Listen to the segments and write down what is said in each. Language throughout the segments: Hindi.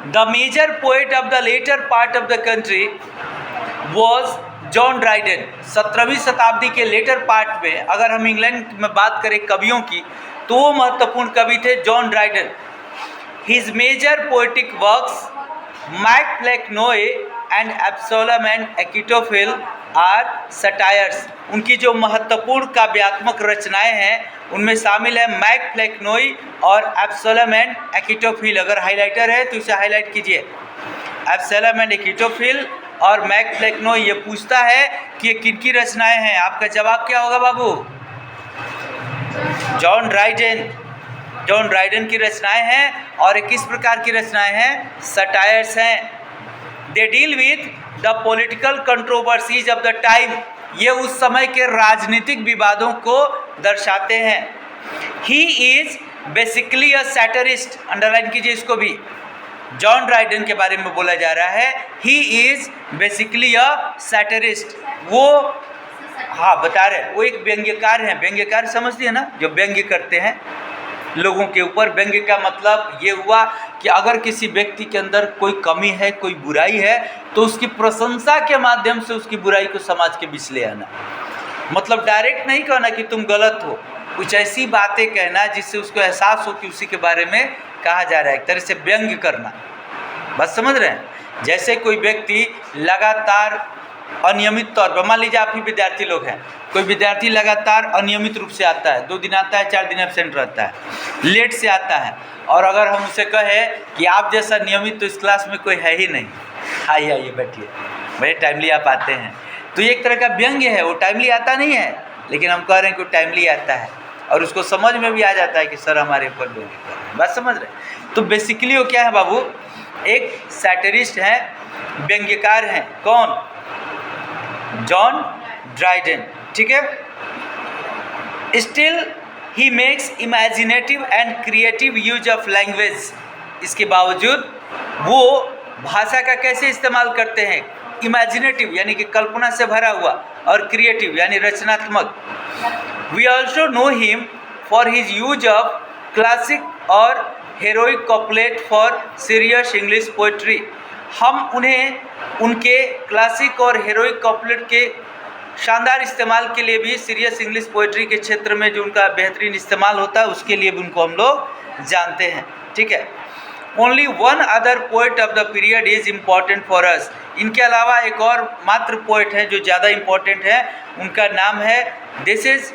The major poet of the latter part of the country was John Dryden. 17वीं शताब्दी के लेटर पार्ट में अगर हम इंग्लैंड में बात करें कवियों की, तो वो महत्वपूर्ण कवि थे John Dryden. His major poetic works Mac Flecknoe and Absalom and Achitophel are satires. उनकी जो महत्वपूर्ण काव्यात्मक रचनाएं हैं उनमें शामिल है मैकफ्लेक्नोई और एब्सोलम एंड एक्विटोफिल। अगर हाइलाइटर है तो इसे हाईलाइट कीजिए। एब्सोलम एंड एक्विटोफिल और मैकफ्लेक्नोई। ये पूछता है कि ये किनकी रचनाएं हैं, आपका जवाब क्या होगा बाबू? John Dryden. जॉन ड्राइडन की रचनाएं हैं और ये किस प्रकार की रचनाएं हैं? सटायर्स हैं। They deal with the political controversies of the time. ये उस समय के राजनीतिक विवादों को दर्शाते हैं। He is basically a satirist. Underline कीजिए इसको भी। जॉन ड्राइडन के बारे में बोला जा रहा है ही इज बेसिकली अ सैटरिस्ट। वो बता रहे वो एक व्यंग्यकार हैं। व्यंग्यकार समझती है ना, जो व्यंग्य करते हैं लोगों के ऊपर। व्यंग्य का मतलब ये हुआ कि अगर किसी व्यक्ति के अंदर कोई कमी है, कोई बुराई है, तो उसकी प्रशंसा के माध्यम से उसकी बुराई को समाज के बीच ले आना। मतलब डायरेक्ट नहीं कहना कि तुम गलत हो, कुछ ऐसी बातें कहना जिससे उसको एहसास हो कि उसी के बारे में कहा जा रहा है। एक तरह से व्यंग्य करना। बस समझ रहे हैं? जैसे कोई व्यक्ति लगातार अनियमित तौर पर, मान लीजिए आप ही विद्यार्थी लोग हैं, कोई विद्यार्थी लगातार अनियमित रूप से आता है, 2 दिन आता है, 4 दिन एब्सेंट रहता है, लेट से आता है, और अगर हम उसे कहें कि आप जैसा नियमित तो इस क्लास में कोई है ही नहीं, आइए बैठिए, बड़े टाइमली आप आते हैं, तो ये एक तरह का व्यंग्य है। वो टाइमली आता नहीं है, लेकिन हम कह रहे हैं कि वो टाइमली आता है और उसको समझ में भी आ जाता है कि सर हमारे ऊपर व्यंग्य कर रहे हैं। बात समझ रहे हैं? तो बेसिकली वो क्या है बाबू? एक सैटरिस्ट हैं, व्यंग्यकार हैं। कौन? John Dryden. ठीक है। Still he makes imaginative and creative use of language. इसके बावजूद वो भाषा का कैसे इस्तेमाल करते हैं? इमेजिनेटिव यानी कि कल्पना से भरा हुआ, और क्रिएटिव यानी रचनात्मक। We also know him for his use of classic और heroic couplet for serious English poetry. हम उन्हें उनके क्लासिक और हेरोइक कॉपलेट के शानदार इस्तेमाल के लिए भी, सीरियस इंग्लिश पोइट्री के क्षेत्र में जो उनका बेहतरीन इस्तेमाल होता है उसके लिए भी उनको हम लोग जानते हैं। ठीक है। Only one other poet of the period is important for us. इनके अलावा एक और मात्र पोइट है जो ज़्यादा इम्पॉर्टेंट है, उनका नाम है दिस इज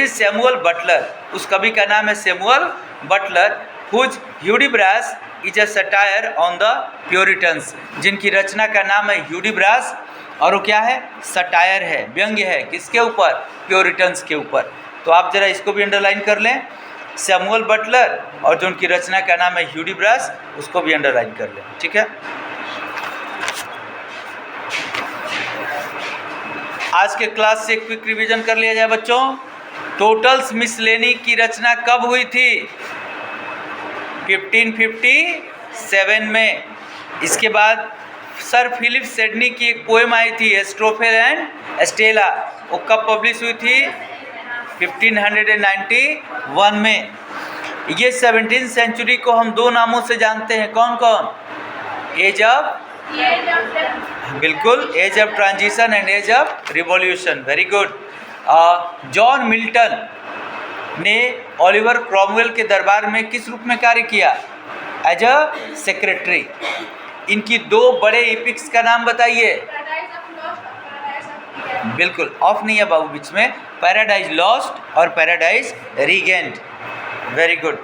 सैमुअल बटलर। उस कवि का नाम है Samuel Butler, whose Hudibras is a satire on the Puritans. जिनकी रचना का नाम है ह्यूडिब्रास, और वो क्या है? सटायर है, व्यंग्य है। किसके ऊपर? प्योरिटन्स के ऊपर। तो आप जरा इसको भी अंडरलाइन कर लें, सैमुअल बटलर, और जो उनकी रचना का नाम है ह्यूडिब्रास, उसको भी अंडरलाइन कर लें। ठीक है। आज के क्लास से क्विक रिवीजन कर लिया जाए बच्चों। टोटल्स मिसलेनी की रचना कब हुई थी? 1557 में। इसके बाद सर फिलिप सिडनी की एक पोएम आई थी एस्ट्रोफेल एंड स्टेला, वो कब पब्लिश हुई थी? 1591 में। ये 17वीं सेंचुरी को हम 2 नामों से जानते हैं। कौन कौन? एज ऑफ, बिल्कुल, age of transition and age of revolution. Very good. John Milton ने ओलिवर क्रॉमवेल के दरबार में किस रूप में कार्य किया? As a secretary. इनकी 2 बड़े एपिक्स का नाम बताइए। बिल्कुल, ऑफ नहीं है बाबू बीच में। पैराडाइज लॉस्ट और पैराडाइज रीगेंड। Very good.